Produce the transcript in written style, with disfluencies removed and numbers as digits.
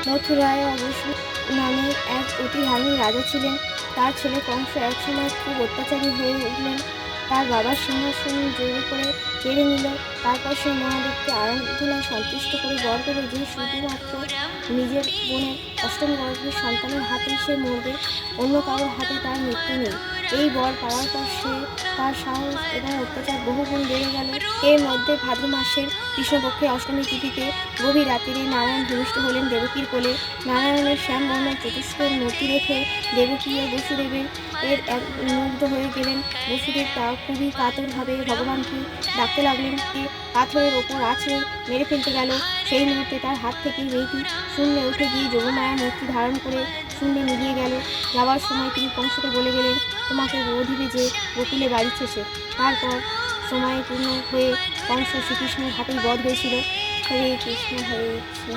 মথুরায় অবশ্য নামে এক অতি ধার্মিক রাজা ছিলেন। তার ছেলে কংস একসময় খুব অত্যাচারী হয়ে উঠলেন। তার বাবার সিংহাসন জোর করে কেড়ে নিল। তারপর সে মহাদেবকে আরাধনায় সন্তুষ্ট করে বর পেল যে শুধুমাত্র নিজের বোনের অষ্টম গর্ভের সন্তানের হাতেই সে মরবে, অন্য কারোর হাতে তার মৃত্যু নেই। এই বর পাওয়ার পর তার সাহস এবং অত্যাচার বহুগুণ বেড়ে গেল। এর মধ্যে ভাদ্র মাসের কৃষ্ণপক্ষের অষ্টমী তিথিতে গভীর রাত্রিরে নারায়ণ ভূমিষ্ঠ হলেন দেবকীর কোলে। নারায়ণের শ্যামবর্ণ চতুষ্কোণ মূর্তি দেখে দেবকী ও বসুদেবের মুগ্ধ হয়ে গেলেন। বসুদেব তা খুবই কাতরভাবে ভগবানকে ডাকতে লাগলেন। পাথরের ওপর আছড়ে মেরে ফেলতে গেল। সেই মুহূর্তে তার হাত থেকে মেয়েটি শূন্যে উঠে গিয়ে যোগমায়া মূর্তি ধারণ করে শূন্যে মিলিয়ে গেল। যাওয়ার সময় তিনি কংসকে বলে গেলেন, তোমাকে বধিবে যে গোকুলে বাড়িছে। তারপর সময় পূর্ণ হয়ে কংস শ্রীকৃষ্ণের হাতেই বধ হয়েছিল। হরে কৃষ্ণ হরে কৃষ্ণ।